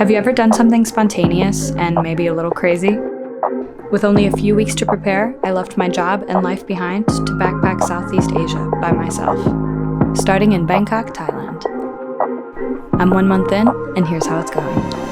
Have you ever done something spontaneous and maybe a little crazy? With only a few weeks to prepare, I left my job and life behind to backpack Southeast Asia by myself, starting in Bangkok, Thailand. I'm 1 month in, and here's how it's going.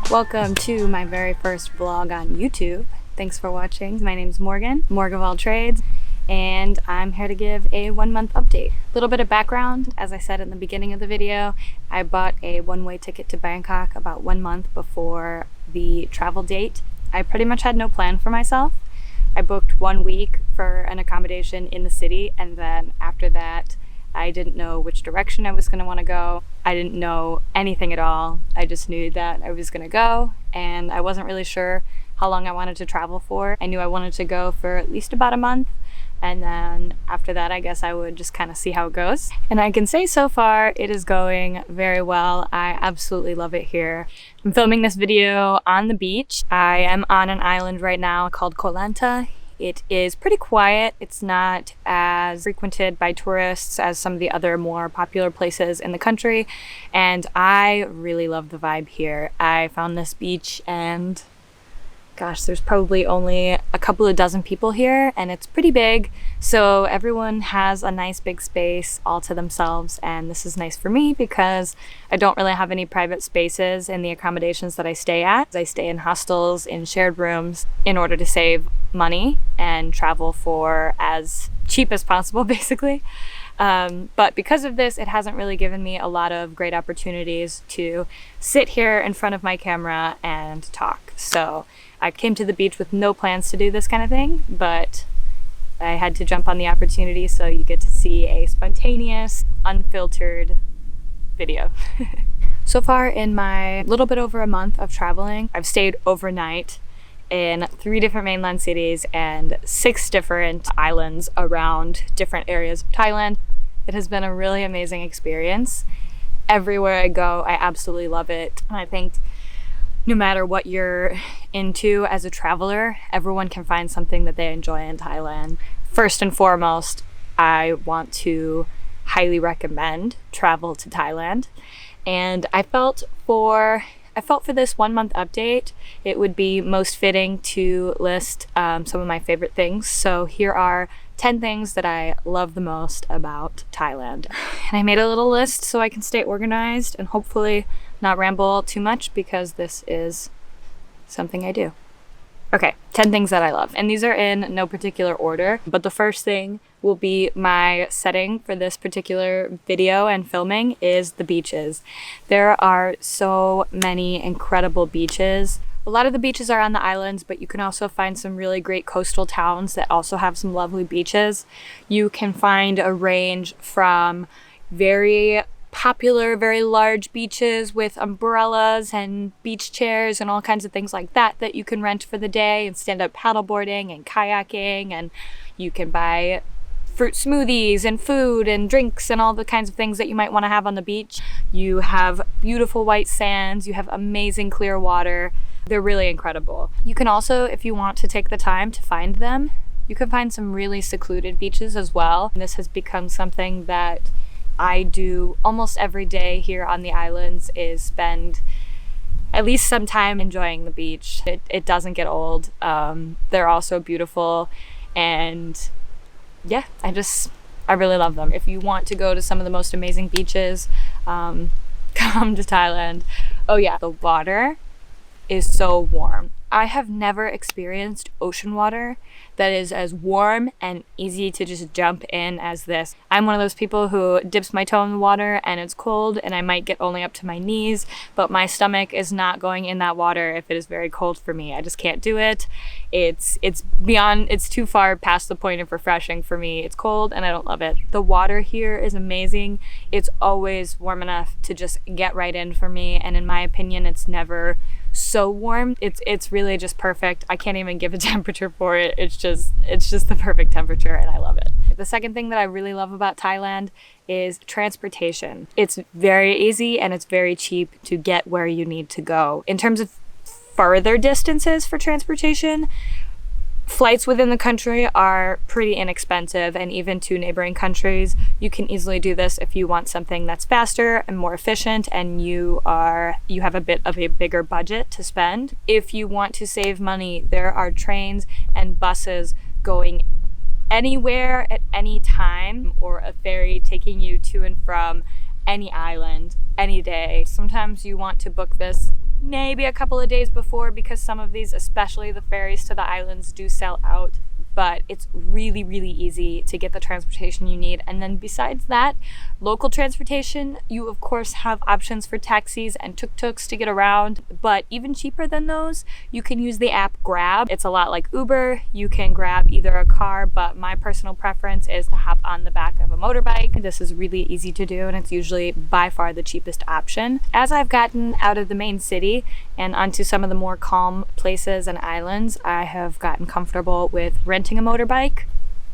Welcome to my very first vlog on YouTube. Thanks for watching. My name's Morgan of all trades, and I'm here to give a 1 month update. A little bit of background. As I said in the beginning of the video, I bought a one-way ticket to Bangkok about 1 month before the travel date. I pretty much had no plan for myself. I booked 1 week for an accommodation in the city, and then after that I didn't know which direction I was going to want to go. I didn't know anything at all. I just knew that I was going to go, and I wasn't really sure how long I wanted to travel for. I knew I wanted to go for at least about a month, and then after that I guess I would just kind of see how it goes. And I can say so far it is going very well. I absolutely love it here. I'm filming this video on the beach. I am on an island right now called Koh Lanta. It is pretty quiet. It's not as frequented by tourists as some of the other more popular places in the country, and I really love the vibe here. I found this beach and gosh, there's probably only a couple of dozen people here, and it's pretty big, so everyone has a nice big space all to themselves, and this is nice for me because I don't really have any private spaces in the accommodations that I stay at. I stay in hostels, in shared rooms, in order to save money and travel for as cheap as possible, basically. But because of this, it hasn't really given me a lot of great opportunities to sit here in front of my camera and talk. So I came to the beach with no plans to do this kind of thing, but I had to jump on the opportunity, so you get to see a spontaneous, unfiltered video. So far in my little bit over a month of traveling, I've stayed overnight in 3 different mainland cities and 6 different islands around different areas of Thailand. It has been a really amazing experience. Everywhere I go, I absolutely love it. And I think no matter what you're into as a traveler, everyone can find something that they enjoy in Thailand. First and foremost, I want to highly recommend travel to Thailand. And I felt for this 1 month update, it would be most fitting to list some of my favorite things. So here are 10 things that I love the most about Thailand. And I made a little list so I can stay organized and hopefully not ramble too much, because this is something I do. Okay, 10 things that I love. And these are in no particular order, but the first thing will be my setting for this particular video and filming is the beaches. There are so many incredible beaches. A lot of the beaches are on the islands, but you can also find some really great coastal towns that also have some lovely beaches. You can find a range from very popular, very large beaches with umbrellas and beach chairs and all kinds of things like that that you can rent for the day and stand up paddleboarding and kayaking, and you can buy fruit smoothies and food and drinks and all the kinds of things that you might want to have on the beach. You have beautiful white sands, you have amazing clear water. They're really incredible. You can also, if you want to take the time to find them, you can find some really secluded beaches as well. And this has become something that I do almost every day here on the islands, is spend at least some time enjoying the beach. It doesn't get old. They're also beautiful, and yeah, I really love them. If you want to go to some of the most amazing beaches, come to Thailand. Oh yeah, the water is so warm. I have never experienced ocean water that is as warm and easy to just jump in as this. I'm one of those people who dips my toe in the water and it's cold and I might get only up to my knees, but my stomach is not going in that water if it is very cold for me. I just can't do it. It's too far past the point of refreshing for me. It's cold and I don't love it. The water here is amazing. It's always warm enough to just get right in for me, and in my opinion, it's never so warm. It's really just perfect. I can't even give a temperature for it. It's just the perfect temperature and I love it. The second thing that I really love about Thailand is transportation. It's very easy and it's very cheap to get where you need to go. In terms of further distances for transportation, flights within the country are pretty inexpensive, and even to neighboring countries, you can easily do this if you want something that's faster and more efficient and you have a bit of a bigger budget to spend. If you want to save money, there are trains and buses going anywhere at any time, or a ferry taking you to and from any island any day. Sometimes you want to book this maybe a couple of days before, because some of these, especially the ferries to the islands, do sell out, but it's really, really easy to get the transportation you need. And then besides that, local transportation, you of course have options for taxis and tuk-tuks to get around, but even cheaper than those, you can use the app Grab. It's a lot like Uber. You can grab either a car, but my personal preference is to hop on the back of a motorbike. This is really easy to do, and it's usually by far the cheapest option. As I've gotten out of the main city and onto some of the more calm places and islands, I have gotten comfortable with renting a motorbike.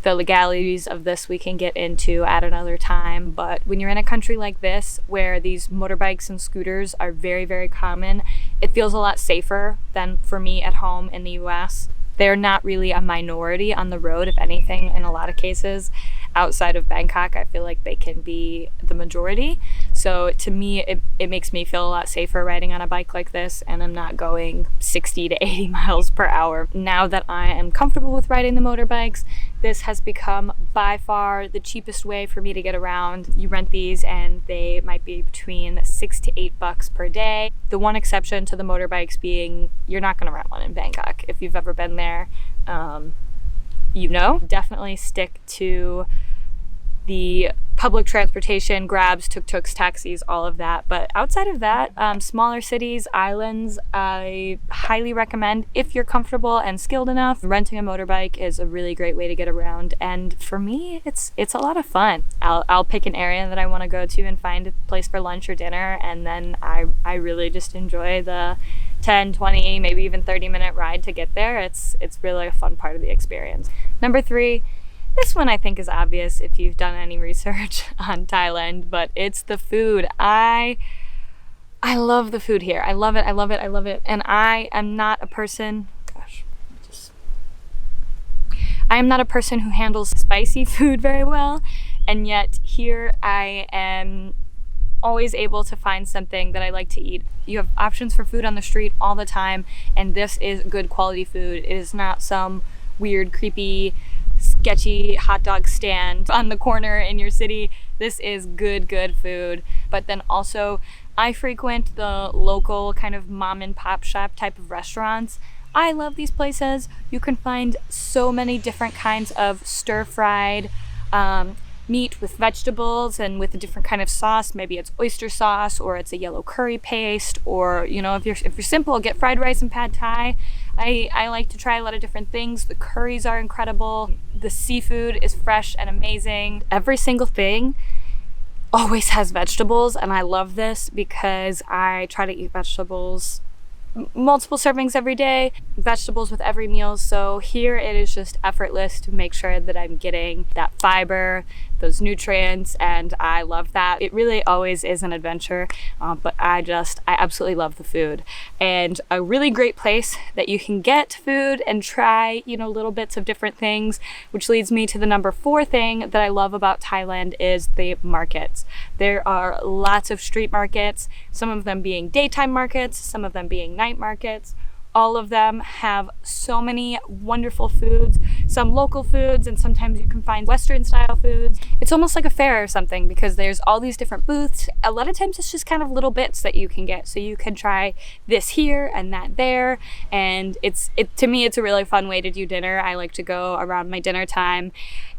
The legalities of this we can get into at another time, but when you're in a country like this where these motorbikes and scooters are very, very common, it feels a lot safer than for me at home in the US. They're not really a minority on the road. If anything, in a lot of cases outside of Bangkok, I feel like they can be the majority. So to me, it makes me feel a lot safer riding on a bike like this, and I'm not going 60 to 80 miles per hour. Now that I am comfortable with riding the motorbikes, this has become by far the cheapest way for me to get around. You rent these and they might be between $6 to $8 per day. The one exception to the motorbikes being you're not going to rent one in Bangkok. If you've ever been there, definitely stick to the public transportation, Grabs, tuk-tuks, taxis, all of that. But outside of that, smaller cities, islands, I highly recommend, if you're comfortable and skilled enough, renting a motorbike is a really great way to get around. And for me, it's a lot of fun. I'll pick an area that I want to go to and find a place for lunch or dinner, and then I really just enjoy the 10, 20, maybe even 30-minute ride to get there. It's really a fun part of the experience. Number 3, this one I think is obvious if you've done any research on Thailand, but it's the food. I love the food here. I love it. And I am not a person, I am not a person who handles spicy food very well, and yet here I am always able to find something that I like to eat. You have options for food on the street all the time, and this is good quality food. It is not some weird, creepy, sketchy hot dog stand on the corner in your city. This is good food. But then also I frequent the local kind of mom and pop shop type of restaurants. I love these places. You can find so many different kinds of stir-fried meat with vegetables and with a different kind of sauce. Maybe it's oyster sauce, or it's a yellow curry paste, or if you're simple, get fried rice and pad thai. I like to try a lot of different things. The curries are incredible. The seafood is fresh and amazing. Every single thing always has vegetables, and I love this because I try to eat vegetables multiple servings every day, vegetables with every meal. So here it is just effortless to make sure that I'm getting that fiber, those nutrients, and I love that. It really always is an adventure, but I absolutely love the food. And a really great place that you can get food and try, little bits of different things, which leads me to the number 4 thing that I love about Thailand is the markets. There are lots of street markets, some of them being daytime markets, some of them being night markets. All of them have so many wonderful foods, some local foods, and sometimes you can find Western style foods. It's almost like a fair or something because there's all these different booths. A lot of times it's just kind of little bits that you can get. So you can try this here and that there. And to me, it's a really fun way to do dinner. I like to go around my dinner time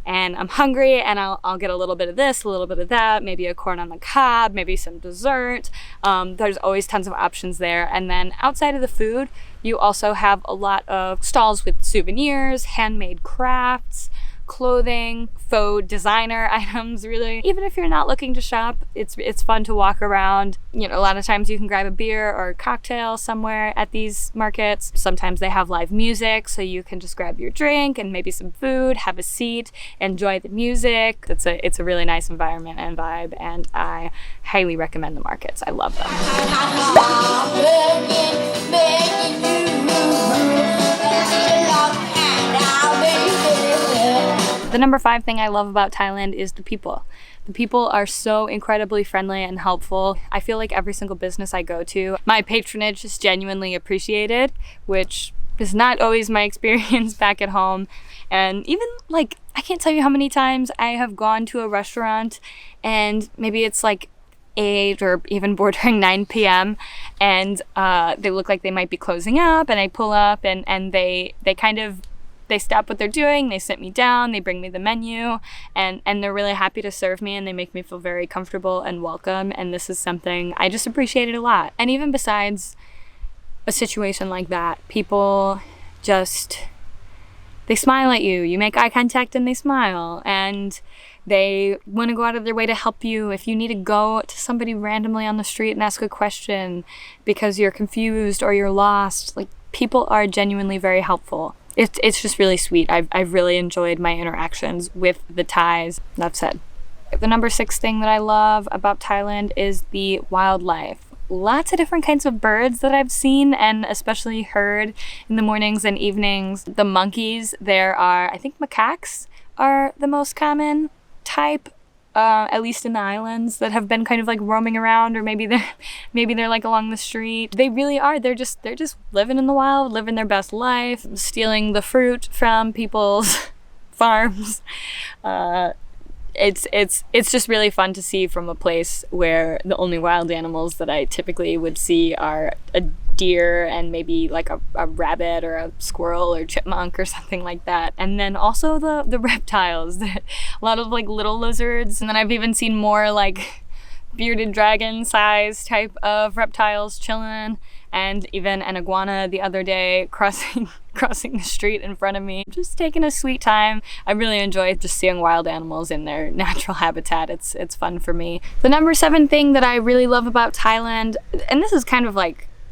and I'm hungry and I'll get a little bit of this, a little bit of that, maybe a corn on the cob, maybe some dessert. There's always tons of options there. And then outside of the food, you also have a lot of stalls with souvenirs, handmade crafts, clothing, faux designer items, really. Even if you're not looking to shop, it's fun to walk around. A lot of times you can grab a beer or a cocktail somewhere at these markets. Sometimes they have live music, so you can just grab your drink and maybe some food, have a seat, enjoy the music. It's a really nice environment and vibe, and I highly recommend the markets. I love them. The number 5 thing I love about Thailand is the people. The people are so incredibly friendly and helpful. I feel like every single business I go to, my patronage is genuinely appreciated, which is not always my experience back at home. And even I can't tell you how many times I have gone to a restaurant and maybe it's 8 or even bordering 9 p.m. and they look like they might be closing up, and I pull up and they stop what they're doing, they sit me down, they bring me the menu, and they're really happy to serve me, and they make me feel very comfortable and welcome, and this is something I just appreciated a lot. And even besides a situation like that, people they smile at you. You make eye contact and they smile, and they want to go out of their way to help you. If you need to go to somebody randomly on the street and ask a question because you're confused or you're lost, people are genuinely very helpful. It's just really sweet. I've really enjoyed my interactions with the Thais. Enough said. The number 6 thing that I love about Thailand is the wildlife. Lots of different kinds of birds that I've seen and especially heard in the mornings and evenings. The monkeys, I think macaques are the most common type, at least in the islands, that have been kind of roaming around, or maybe they're along the street. They really are. They're just living in the wild, living their best life, stealing the fruit from people's farms. It's just really fun to see from a place where the only wild animals that I typically would see are a deer and maybe a rabbit or a squirrel or chipmunk or something like that. And then also the reptiles, a lot of little lizards, and then I've even seen more bearded dragon size type of reptiles chilling, and even an iguana the other day crossing the street in front of me, just taking a sweet time. I really enjoy just seeing wild animals in their natural habitat. It's fun for me. The number 7 thing that I really love about Thailand, and this is kind of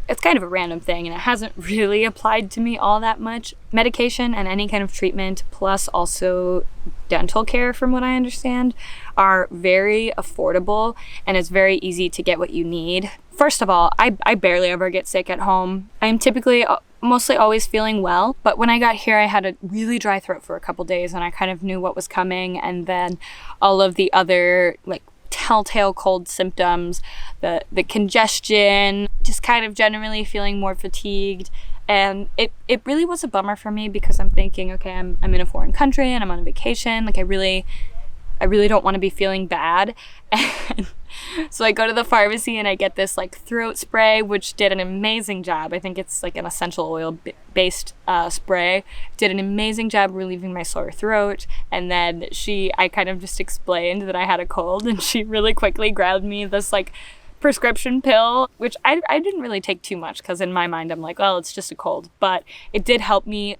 it's kind of a random thing and it hasn't really applied to me all that much. Medication and any kind of treatment, plus also dental care, from what I understand, are very affordable, and it's very easy to get what you need. First of all, I barely ever get sick at home. I am typically mostly always feeling well, but when I got here I had a really dry throat for a couple days and I kind of knew what was coming, and then all of the other telltale cold symptoms, the congestion, just kind of generally feeling more fatigued. And it really was a bummer for me because I'm thinking, okay, I'm in a foreign country and I'm on a vacation. I really don't want to be feeling bad. And So I go to the pharmacy and I get this like throat spray, which did an amazing job. I think it's like an essential oil based spray. Did an amazing job relieving my sore throat. And then I kind of just explained that I had a cold, and she really quickly grabbed me this like prescription pill, which I didn't really take too much because in my mind I'm like, well, it's just a cold. But it did help me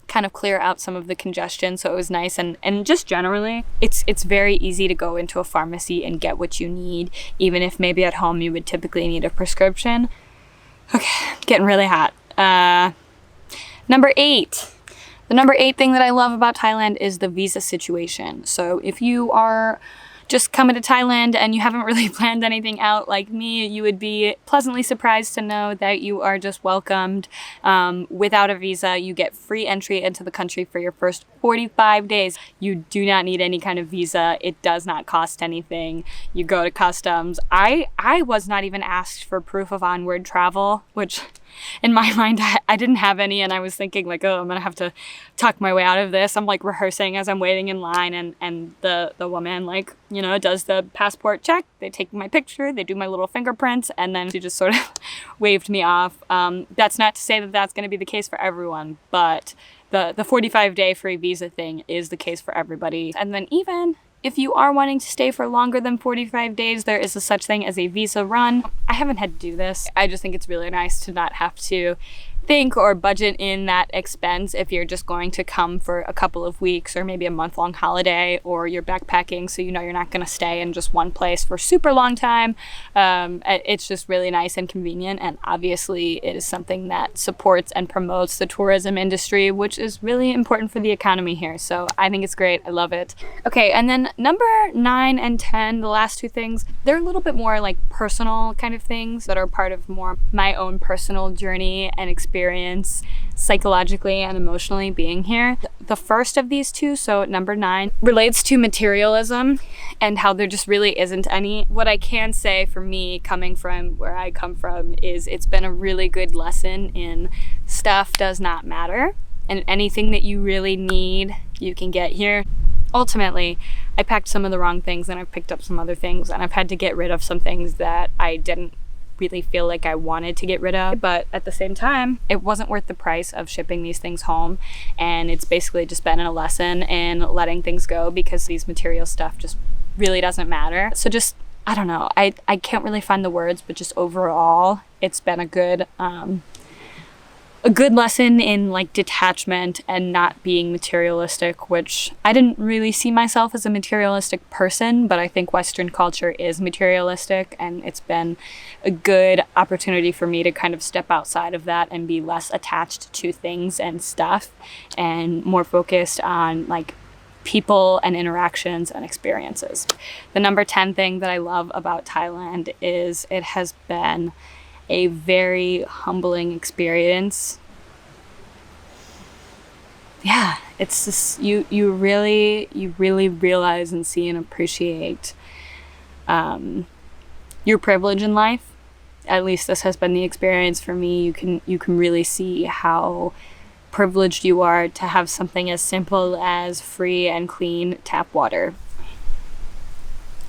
kind of clear out some of the congestion, so it was nice. And just generally, it's very easy to go into a pharmacy and get what you need, even if maybe at home you would typically need a prescription. Okay, getting really hot. Number 8. The number 8 thing that I love about Thailand is the visa situation. So if you are just coming to Thailand and you haven't really planned anything out like me, you would be pleasantly surprised to know that you are just welcomed. Without a visa, you get free entry into the country for your first 45 days. You do not need any kind of visa. It does not cost anything. You go to customs. I was not even asked for proof of onward travel, which in my mind, I didn't have any, and I was thinking like, oh, I'm gonna have to talk my way out of this. I'm like rehearsing as I'm waiting in line, and the woman like, you know, does the passport check. They take my picture, they do my little fingerprints, and then she just sort of waved me off. That's not to say that that's gonna be the case for everyone, but the 45-day free visa thing is the case for everybody. And then even if you are wanting to stay for longer than 45 days, there is a such thing as a visa run. I haven't had to do this. I just think it's really nice to not have to think or budget in that expense if you're just going to come for a couple of weeks or maybe a month-long holiday, or you're backpacking so you know you're not going to stay in just one place for a super long time. It's just really nice and convenient, and obviously it is something that supports and promotes the tourism industry, which is really important for the economy here. So I think it's great. I love it. Okay, and then number 9 and 10, the last 2 things, they're a little bit more like personal kind of things that are part of more my own personal journey and experience psychologically and emotionally being here. The first of these 2, so number 9, relates to materialism and how there just really isn't any. What I can say for me, coming from where I come from, is it's been a really good lesson in stuff does not matter, and anything that you really need, you can get here. Ultimately, I packed some of the wrong things and I've picked up some other things, and I've had to get rid of some things that I didn't really feel like I wanted to get rid of, but at the same time it wasn't worth the price of shipping these things home. And it's basically just been a lesson in letting things go, because these material stuff just really doesn't matter. So just, I don't know, I can't really find the words, but just overall it's been a good lesson in like detachment and not being materialistic, which I didn't really see myself as a materialistic person, but I think Western culture is materialistic, and it's been a good opportunity for me to kind of step outside of that and be less attached to things and stuff and more focused on like people and interactions and experiences. The number 10 thing that I love about Thailand is it has been a very humbling experience. Yeah, it's just you really realize and see and appreciate your privilege in life. At least this has been the experience for me. You can really see how privileged you are to have something as simple as free and clean tap water.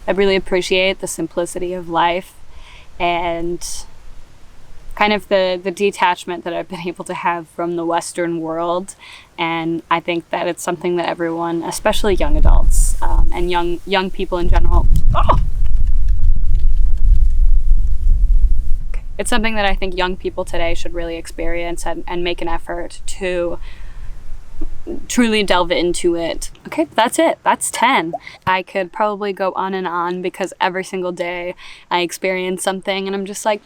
I really appreciate the simplicity of life and kind of the detachment that I've been able to have from the Western world. And I think that it's something that everyone, especially young adults and young people in general, it's something that I think young people today should really experience and make an effort to truly delve into it. Okay, that's it. That's 10. I could probably go on and on, because every single day I experience something and I'm just like,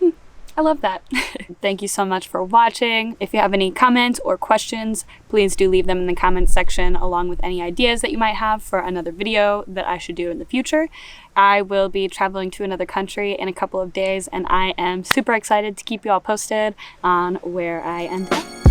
I love that. Thank you so much for watching. If you have any comments or questions, please do leave them in the comments section, along with any ideas that you might have for another video that I should do in the future. I will be traveling to another country in a couple of days, and I am super excited to keep you all posted on where I end up.